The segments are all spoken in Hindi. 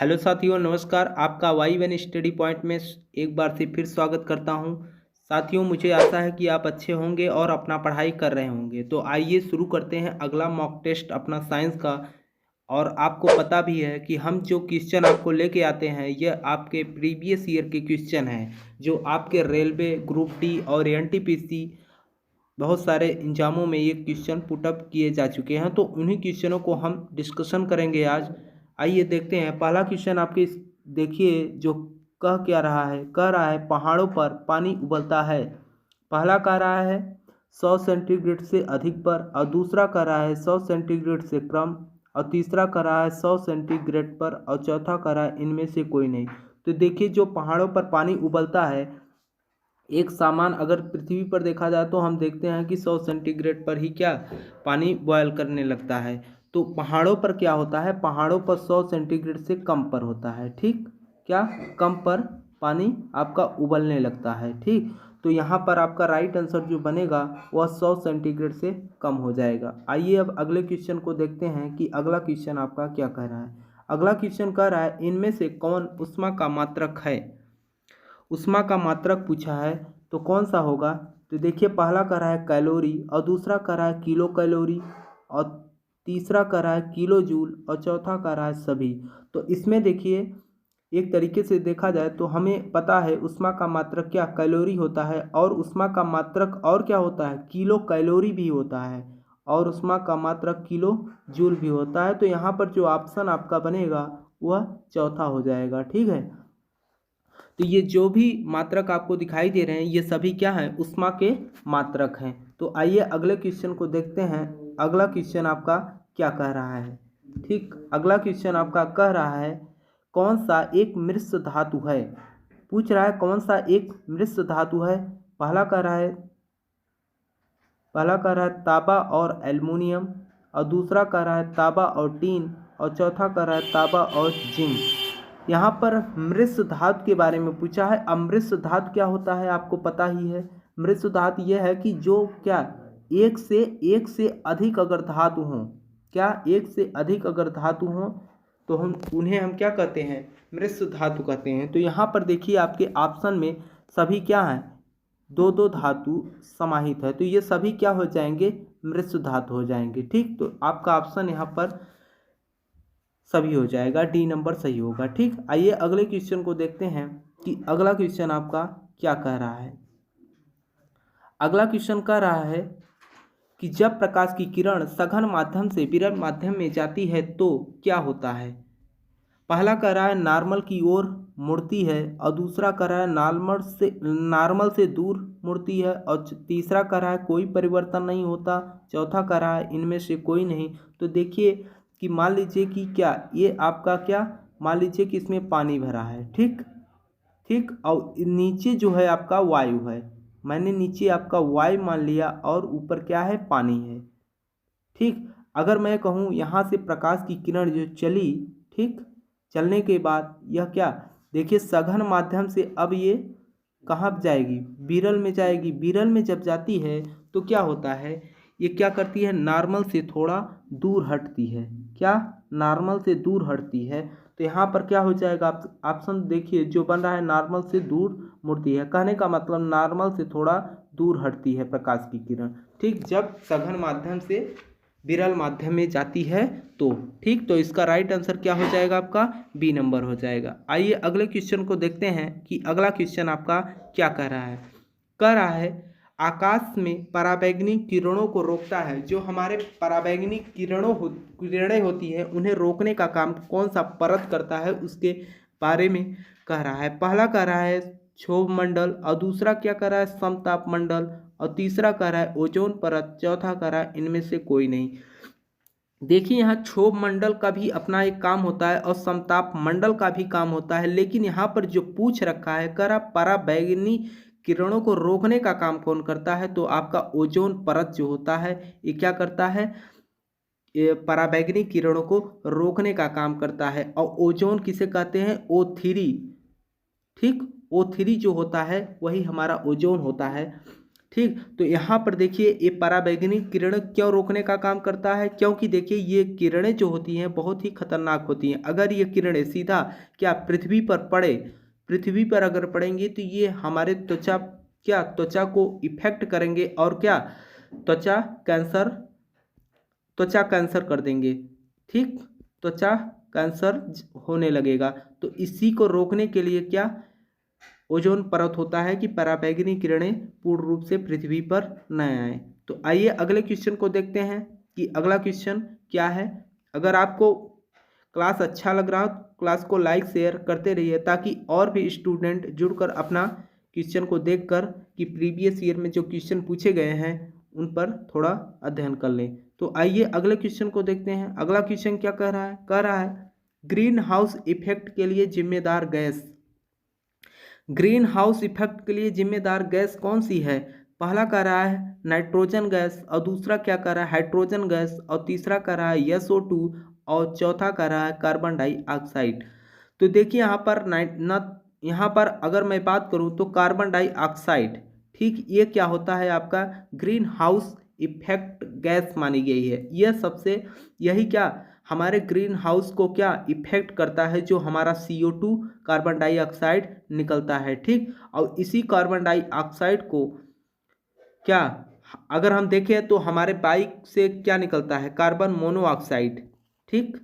हेलो साथियों, नमस्कार। आपका वाई वन स्टडी पॉइंट में एक बार से फिर स्वागत करता हूं। साथियों, मुझे आशा है कि आप अच्छे होंगे और अपना पढ़ाई कर रहे होंगे। तो आइए शुरू करते हैं अगला मॉक टेस्ट अपना साइंस का। और आपको पता भी है कि हम जो क्वेश्चन आपको लेके आते हैं यह आपके प्रीवियस ईयर के क्वेश्चन हैं, जो आपके रेलवे, ग्रुप डी और एनटीपीसी बहुत सारे एग्जामों में ये क्वेश्चन पुटअप किए जा चुके हैं। तो उन्हीं क्वेश्चनों को हम डिस्कशन करेंगे आज। आइए देखते हैं। पहला क्वेश्चन आपके देखिए, जो कह रहा है पहाड़ों पर पानी उबलता है। पहला कह रहा है 100 सेंटीग्रेड से अधिक पर, और दूसरा कह रहा है 100 सेंटीग्रेड से कम, और तीसरा कह रहा है 100 सेंटीग्रेड पर, और चौथा कह रहा है इनमें से कोई नहीं। तो देखिए, जो पहाड़ों पर पानी उबलता है, एक सामान अगर पृथ्वी पर देखा जाए तो हम देखते हैं कि 100 सेंटीग्रेड पर ही क्या पानी बॉयल करने लगता है। तो पहाड़ों पर क्या होता है, पहाड़ों पर 100 सेंटीग्रेड से कम पर होता है। ठीक, क्या कम पर पानी आपका उबलने लगता है। ठीक, तो यहाँ पर आपका राइट आंसर जो बनेगा वह 100 सेंटीग्रेड से कम हो जाएगा। आइए अब अगले क्वेश्चन को देखते हैं कि अगला क्वेश्चन आपका क्या कह रहा है। अगला क्वेश्चन कह रहा है इनमें से कौन ऊष्मा का मात्रक है। ऊष्मा का मात्रक पूछा है तो कौन सा होगा। तो देखिए, पहला कह रहा है कैलोरी, और दूसरा कह रहा है किलो कैलोरी, और तीसरा कह रहा है किलो जूल, और चौथा कह रहा है सभी। तो इसमें देखिए, एक तरीके से देखा जाए तो हमें पता है ऊष्मा का मात्रक क्या कैलोरी होता है, और ऊष्मा का मात्रक और क्या होता है, किलो कैलोरी भी होता है, और ऊष्मा का मात्रक किलो जूल भी होता है। तो यहाँ पर जो ऑप्शन आपका बनेगा वह चौथा हो जाएगा। ठीक है, तो ये जो भी मात्रक आपको दिखाई दे रहे हैं ये सभी क्या हैं, ऊष्मा के मात्रक हैं। तो आइए अगले क्वेश्चन को देखते हैं। अगला क्वेश्चन आपका क्या कह रहा है। ठीक, अगला क्वेश्चन आपका कह रहा है कौन सा एक मिश्र धातु है। पूछ रहा है कौन सा एक मिश्र धातु है। पहला कह रहा है पहला कह रहा है तांबा और एल्युमिनियम, और दूसरा कह रहा है तांबा और टीन, और चौथा कह रहा है तांबा और जिंक। यहाँ पर मृत धातु के बारे में पूछा है। अब मृत धातु क्या होता है आपको पता ही है। मृत धातु यह है कि जो क्या एक से अधिक अगर धातु हों, क्या एक से अधिक अगर धातु हों तो हम क्या कहते हैं, मृत धातु कहते हैं। तो यहाँ पर देखिए आपके ऑप्शन में सभी क्या हैं, दो दो धातु समाहित है, तो ये सभी क्या हो जाएंगे, मृत धातु हो जाएंगे। ठीक, तो आपका ऑप्शन यहाँ पर सभी हो जाएगा, डी नंबर सही होगा। ठीक, आइए अगले क्वेश्चन को देखते हैं कि अगला क्वेश्चन आपका क्या कह रहा है। अगला क्वेश्चन कह रहा है कि जब प्रकाश की किरण सघन माध्यम से विरल माध्यम में जाती है तो क्या होता है। पहला कह रहा है नॉर्मल की ओर मुड़ती है, और दूसरा कह रहा है नॉर्मल से दूर मुड़ती है, और तीसरा कह रहा है कोई परिवर्तन नहीं होता, चौथा कह रहा है इनमें से कोई नहीं। तो देखिए कि मान लीजिए कि क्या ये आपका क्या, मान लीजिए कि इसमें पानी भरा है। ठीक ठीक, और नीचे जो है आपका वायु है। मैंने नीचे आपका वायु मान लिया और ऊपर क्या है, पानी है। ठीक, अगर मैं कहूँ यहाँ से प्रकाश की किरण जो चली, ठीक, चलने के बाद यह क्या, देखिए सघन माध्यम से अब ये कहाँ जाएगी, विरल में जाएगी। विरल में जब जाती है तो क्या होता है, ये क्या करती है, नॉर्मल से थोड़ा दूर हटती है। क्या, नॉर्मल से दूर हटती है। तो यहाँ पर क्या हो जाएगा, ऑप्शन देखिए जो बन रहा है नॉर्मल से दूर मुड़ती है, कहने का मतलब नॉर्मल से थोड़ा दूर हटती है प्रकाश की किरण। ठीक, जब सघन माध्यम से विरल माध्यम में जाती है तो। ठीक, तो इसका राइट आंसर क्या हो जाएगा, आपका बी नंबर हो जाएगा। आइए अगले क्वेश्चन को देखते हैं कि अगला क्वेश्चन आपका क्या कह रहा है। कह रहा है आकाश में पराबैंगनी किरणों को रोकता है। जो हमारे पराबैंगनी किरणें होती हैं उन्हें रोकने का काम कौन सा परत करता है, उसके बारे में कह रहा है। पहला कह रहा है क्षोभ मंडल, और दूसरा क्या कह रहा है, समताप मंडल, और तीसरा कह रहा है ओजोन परत, चौथा कह रहा है इनमें से कोई नहीं। देखिए, यहाँ क्षोभ मंडल का भी अपना एक काम होता है और समताप मंडल का भी काम होता है, लेकिन यहाँ पर जो पूछ रखा है कह रहा पराबैंगनी किरणों को रोकने का काम कौन करता है, तो आपका ओजोन परत जो होता है ये क्या करता है, ये पराबैंगनी किरणों को रोकने का काम करता है। और ओजोन किसे कहते हैं, O3। ठीक, O3 जो होता है वही हमारा ओजोन होता है। ठीक। तो यहाँ पर देखिए ये पराबैंगनी किरण क्यों रोकने का काम करता है, क्योंकि देखिए ये किरणें जो होती हैं बहुत ही खतरनाक होती हैं। अगर ये किरणें सीधा क्या पृथ्वी पर पड़े, पृथ्वी पर अगर पड़ेंगी तो ये हमारे त्वचा को इफेक्ट करेंगे और क्या त्वचा कैंसर त्वचा कैंसर कर देंगे। ठीक, त्वचा कैंसर होने लगेगा। तो इसी को रोकने के लिए क्या ओजोन परत होता है कि पराबैंगनी किरणें पूर्ण रूप से पृथ्वी पर न आए। तो आइए अगले क्वेश्चन को देखते हैं कि अगला क्वेश्चन क्या है। अगर आपको क्लास अच्छा लग रहा हो क्लास को लाइक शेयर करते रहिए ताकि और भी स्टूडेंट जुड़कर अपना क्वेश्चन को देखकर कि प्रीवियस ईयर में जो क्वेश्चन पूछे गए हैं उन पर थोड़ा अध्ययन कर लें। तो आइए अगले क्वेश्चन को देखते हैं। अगला क्वेश्चन क्या कह रहा है ग्रीन हाउस इफेक्ट के लिए जिम्मेदार गैस। ग्रीन हाउस इफेक्ट के लिए जिम्मेदार गैस कौन सी है। पहला कह रहा है नाइट्रोजन गैस, और दूसरा क्या कह रहा है हाइड्रोजन गैस, और तीसरा कह रहा है SO2, और चौथा कह रहा है कार्बन डाइऑक्साइड। तो देखिए यहाँ पर अगर मैं बात करूँ तो कार्बन डाइऑक्साइड, ठीक, ये क्या होता है आपका ग्रीन हाउस इफेक्ट गैस मानी गई है। यही क्या हमारे ग्रीन हाउस को क्या इफेक्ट करता है, जो हमारा CO2 कार्बन डाइऑक्साइड निकलता है। ठीक, और इसी कार्बन डाइऑक्साइड को क्या अगर हम देखें तो हमारे बाइक से क्या निकलता है कार्बन मोनोऑक्साइड। ठीक,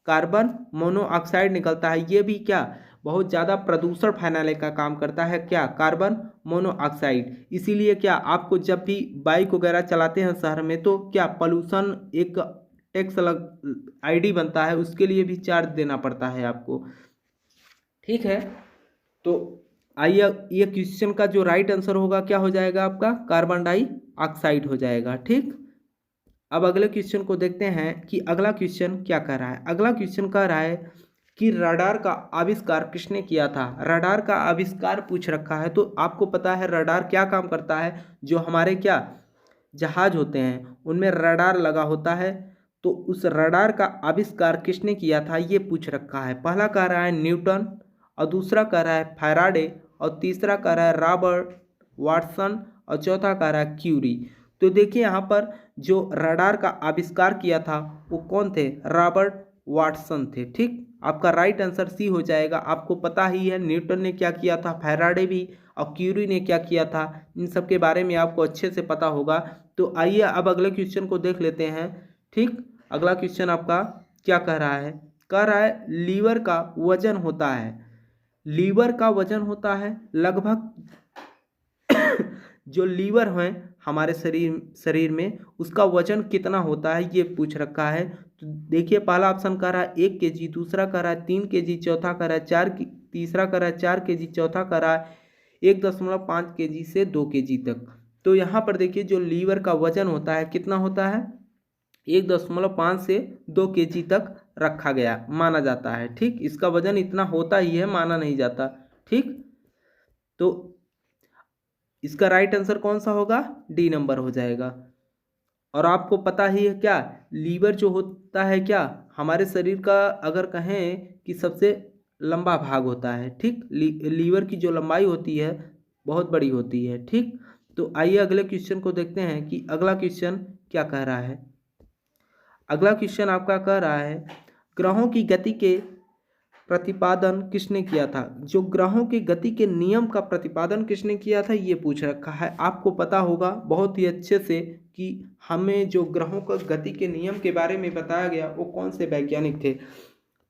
कार्बन मोनोऑक्साइड निकलता है। ये भी क्या बहुत ज़्यादा प्रदूषण फैलाने का काम करता है, क्या कार्बन मोनोऑक्साइड। इसीलिए क्या आपको जब भी बाइक वगैरह चलाते हैं शहर में तो क्या पोल्यूशन एक टैक्स अलग ID बनता है, उसके लिए भी चार्ज देना पड़ता है आपको। ठीक है, तो आइए ये क्वेश्चन का जो राइट आंसर होगा क्या हो जाएगा आपका कार्बन डाइऑक्साइड हो जाएगा। ठीक, अब अगले क्वेश्चन को देखते हैं कि अगला क्वेश्चन क्या कह रहा है। अगला क्वेश्चन कह रहा है कि रडार का आविष्कार किसने किया था। रडार का आविष्कार पूछ रखा है। तो आपको पता है रडार क्या काम करता है, जो हमारे क्या जहाज होते हैं उनमें रडार लगा होता है। तो उस रडार का आविष्कार किसने किया था ये पूछ रखा है। पहला कह रहा है न्यूटन, और दूसरा कह रहा है फैराडे, और तीसरा कह रहा है रॉबर्ट वाटसन, और चौथा कह रहा है क्यूरी। तो देखिए यहाँ पर जो रडार का आविष्कार किया था वो कौन थे, रॉबर्ट वाटसन थे। ठीक, आपका राइट आंसर सी हो जाएगा। आपको पता ही है न्यूटन ने क्या किया था, फैराडे भी, और क्यूरी ने क्या किया था, इन सब के बारे में आपको अच्छे से पता होगा। तो आइए अब अगले क्वेश्चन को देख लेते हैं। ठीक, अगला क्वेश्चन आपका क्या कह रहा है लीवर का वजन होता है। लीवर का वजन होता है लगभग जो लीवर है हमारे शरीर में उसका वजन कितना होता है ये पूछ रखा है। तो देखिए पहला ऑप्शन कह रहा है 1 kg, दूसरा कह रहा है 3 kg, चौथा कह रहा है तीसरा कह रहा है 4 kg, चौथा कह रहा है 1.5 kg से 2 kg तक। तो यहाँ पर देखिए जो लीवर का वजन होता है कितना होता है 1.5 से 2 kg तक रखा गया माना जाता है। ठीक, इसका वजन इतना होता ही है, माना नहीं जाता। ठीक, तो इसका राइट आंसर कौन सा होगा, D नंबर हो जाएगा। और आपको पता ही है क्या लीवर जो होता है क्या हमारे शरीर का अगर कहें कि सबसे लंबा भाग होता है। ठीक, लीवर की जो लंबाई होती है बहुत बड़ी होती है। ठीक, तो आइए अगले क्वेश्चन को देखते हैं कि अगला क्वेश्चन क्या कह रहा है। अगला क्वेश्चन आपका कह रहा है ग्रहों की गति के प्रतिपादन किसने किया था। जो ग्रहों की गति के नियम का प्रतिपादन किसने किया था ये पूछ रखा है। आपको पता होगा बहुत ही अच्छे से कि हमें जो ग्रहों का गति के नियम के बारे में बताया गया वो कौन से वैज्ञानिक थे।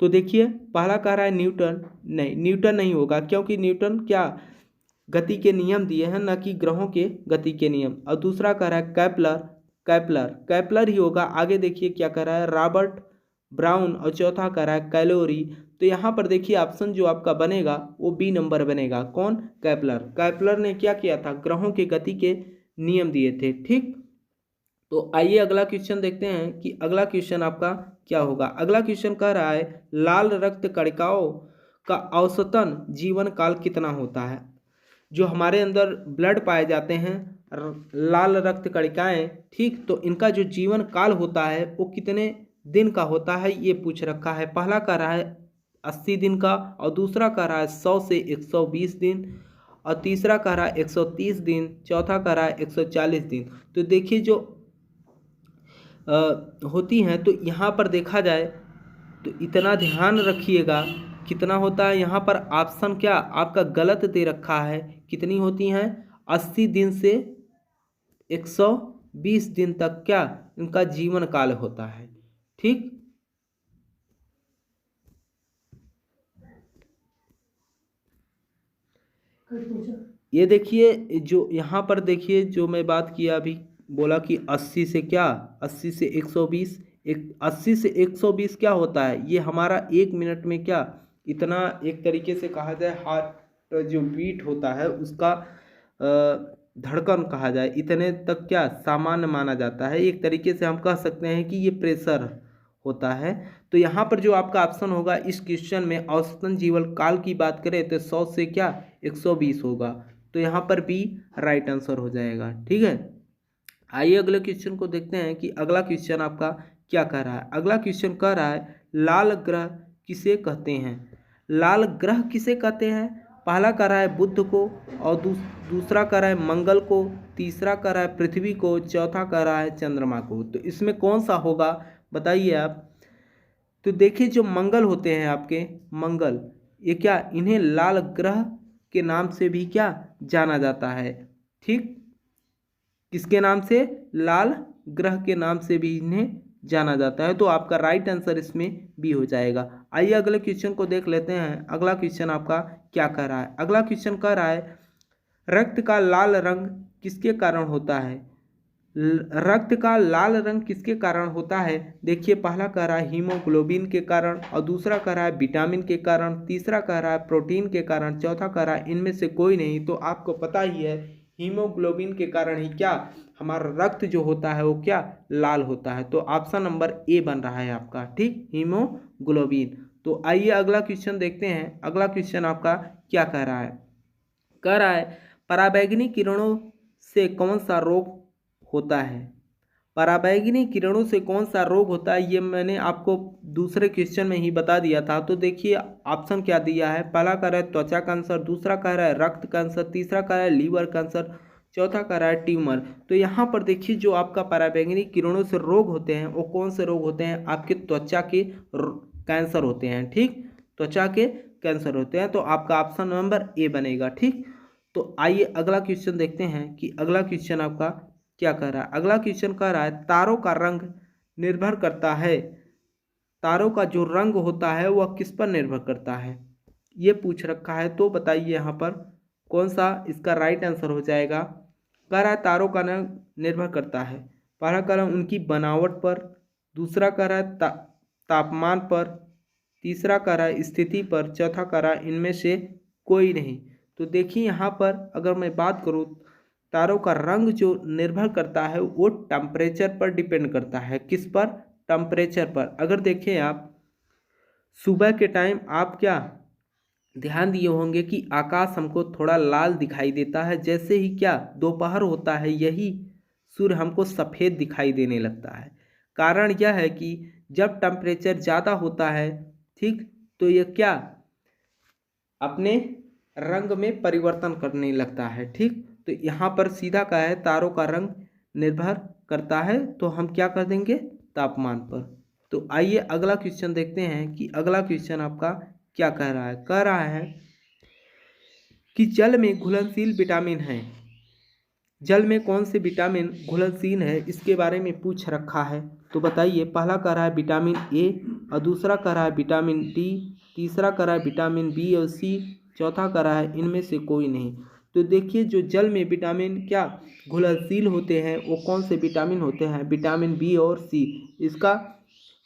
तो देखिए पहला कह रहा है न्यूटन नहीं होगा, क्योंकि न्यूटन क्या गति के नियम दिए हैं न कि ग्रहों के गति के नियम। और दूसरा कह रहा है कैपलर ही होगा। आगे देखिए क्या कह रहा है रॉबर्ट ब्राउन, और चौथा कह रहा है कैलोरी। तो यहाँ पर देखिए ऑप्शन जो आपका बनेगा वो B नंबर बनेगा। कौन, कैपलर ने क्या किया था ग्रहों के गति के नियम दिए थे। ठीक, तो आइए अगला क्वेश्चन देखते हैं कि अगला क्वेश्चन आपका क्या होगा। अगला क्वेश्चन कह रहा है लाल रक्त कणिकाओं का औसतन जीवन काल कितना होता है। जो हमारे अंदर ब्लड पाए जाते हैं लाल रक्त कणिकाएं, ठीक, तो इनका जो जीवन काल होता है वो कितने दिन का होता है ये पूछ रखा है। पहला कह रहा है 80 दिन का, और दूसरा कह रहा है 100 से 120 दिन, और तीसरा कह रहा है 130 दिन, चौथा कह रहा है 140 दिन। तो देखिए जो होती हैं, तो यहाँ पर देखा जाए तो इतना ध्यान रखिएगा कितना होता है। यहाँ पर ऑप्शन क्या आपका गलत दे रखा है। कितनी होती हैं? 80 दिन से 120 दिन तक क्या इनका जीवन काल होता है। ठीक, ये देखिए जो यहाँ पर देखिए जो मैं बात किया अभी, बोला कि 80 से क्या 80 से 120, 80 से 120 क्या होता है? ये हमारा 1 मिनट में क्या इतना, एक तरीके से कहा जाए हार्ट जो बीट होता है उसका धड़कन कहा जाए, इतने तक क्या सामान्य माना जाता है। एक तरीके से हम कह सकते हैं कि ये प्रेशर होता है। तो यहाँ पर जो आपका ऑप्शन होगा इस क्वेश्चन में, औसतन जीवन काल की बात करें तो 100 से क्या 120 होगा। तो यहाँ पर बी राइट आंसर हो जाएगा। ठीक है, आइए अगले क्वेश्चन को देखते हैं कि अगला क्वेश्चन आपका क्या कह रहा है। अगला क्वेश्चन कह रहा है लाल ग्रह किसे कहते हैं? लाल ग्रह किसे कहते हैं? पहला कह रहा है बुध को, और दूसरा कह रहा है मंगल को, तीसरा कह रहा है पृथ्वी को, चौथा कह रहा है चंद्रमा को। तो इसमें कौन सा होगा बताइए आप। तो देखिए जो मंगल होते हैं आपके, मंगल ये क्या, इन्हें लाल ग्रह के नाम से भी क्या जाना जाता है। ठीक, किसके नाम से? लाल ग्रह के नाम से भी इन्हें जाना जाता है। तो आपका राइट आंसर इसमें बी हो जाएगा। आइए अगले क्वेश्चन को देख लेते हैं। अगला क्वेश्चन आपका क्या कह रहा है? अगला क्वेश्चन कह रहा है रक्त का लाल रंग किसके कारण होता है? रक्त का लाल रंग किसके कारण होता है? देखिए पहला कह रहा है हीमोग्लोबिन के कारण, और दूसरा कह रहा है विटामिन के कारण, तीसरा कह रहा है प्रोटीन के कारण, चौथा कह रहा है इनमें से कोई नहीं। तो आपको पता ही है हीमोग्लोबिन के कारण ही क्या हमारा रक्त जो होता है वो क्या लाल होता है। तो ऑप्शन नंबर ए बन रहा है आपका। ठीक, हीमोग्लोबिन। तो आइए अगला क्वेश्चन देखते हैं। अगला क्वेश्चन आपका क्या कह रहा है? कह रहा है पराबैंगनी किरणों से कौन सा रोग होता है? पराबैंगनी किरणों से कौन सा रोग होता है, ये मैंने आपको दूसरे क्वेश्चन में ही बता दिया था। तो देखिए ऑप्शन क्या दिया है। पहला कह रहा है त्वचा कैंसर, दूसरा कह रहा है रक्त कैंसर, तीसरा कह रहा है लीवर कैंसर, चौथा कह रहा है ट्यूमर। तो यहाँ पर देखिए जो आपका पराबैंगनी किरणों से रोग होते हैं वो कौन से रोग होते हैं? आपके त्वचा के कैंसर होते हैं। ठीक, त्वचा के कैंसर होते हैं। तो आपका ऑप्शन नंबर ए बनेगा। ठीक, तो आइए अगला क्वेश्चन देखते हैं कि अगला क्वेश्चन आपका क्या कह रहा है। अगला क्वेश्चन कह रहा है तारों का रंग निर्भर करता है, तारों का जो रंग होता है वह किस पर निर्भर करता है, ये पूछ रखा है। तो बताइए यहाँ पर कौन सा इसका राइट आंसर हो जाएगा। कह रहा है तारों का रंग निर्भर करता है, पहला कह रहा है उनकी बनावट पर, दूसरा कह रहा है तापमान पर, तीसरा कह रहा है स्थिति पर, चौथा कह रहा है इनमें से कोई नहीं। तो देखिए यहाँ पर अगर मैं बात करूँ, तारों का रंग जो निर्भर करता है वो टेम्परेचर पर डिपेंड करता है। किस पर? टेम्परेचर पर। अगर देखें आप सुबह के टाइम आप क्या ध्यान दिए होंगे कि आकाश हमको थोड़ा लाल दिखाई देता है, जैसे ही क्या दोपहर होता है यही सूर्य हमको सफ़ेद दिखाई देने लगता है। कारण यह है कि जब टेम्परेचर ज़्यादा होता है, ठीक, तो ये क्या अपने रंग में परिवर्तन करने लगता है। ठीक, तो यहाँ पर सीधा क्या है तारों का रंग निर्भर करता है, तो हम क्या कर देंगे तापमान पर। तो आइए अगला क्वेश्चन देखते हैं कि अगला क्वेश्चन आपका क्या कह रहा है। कह रहा है कि जल में घुलनशील विटामिन है, जल में कौन से विटामिन घुलनशील है इसके बारे में पूछ रखा है। तो बताइए पहला कह रहा है विटामिन ए, और दूसरा कह रहा है विटामिन डी, तीसरा कह रहा है विटामिन बी और सी, चौथा कह रहा है इनमें से कोई नहीं। तो देखिए जो जल में विटामिन क्या घुलनशील होते हैं वो कौन से विटामिन होते हैं? विटामिन बी और सी। इसका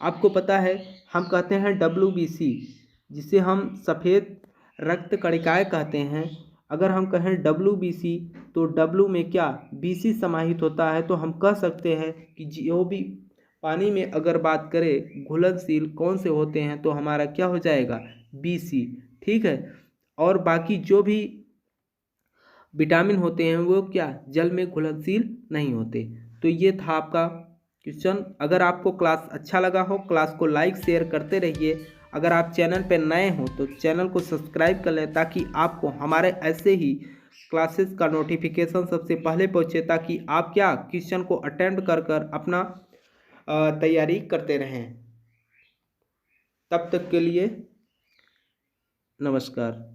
आपको पता है हम कहते हैं WBC, जिसे हम सफ़ेद रक्त कणिकाएँ कहते हैं। अगर हम कहें WBC तो W में क्या BC समाहित होता है। तो हम कह सकते हैं कि जो भी पानी में अगर बात करें घुलनशील कौन से होते हैं तो हमारा क्या हो जाएगा BC। ठीक है, और बाकी जो भी विटामिन होते हैं वो क्या जल में घुलनशील नहीं होते। तो ये था आपका क्वेश्चन। अगर आपको क्लास अच्छा लगा हो, क्लास को लाइक शेयर करते रहिए। अगर आप चैनल पर नए हो तो चैनल को सब्सक्राइब कर लें ताकि आपको हमारे ऐसे ही क्लासेस का नोटिफिकेशन सबसे पहले पहुँचे, ताकि आप क्या क्वेश्चन को अटेम्प्ट कर कर अपना तैयारी करते रहें। तब तक के लिए नमस्कार।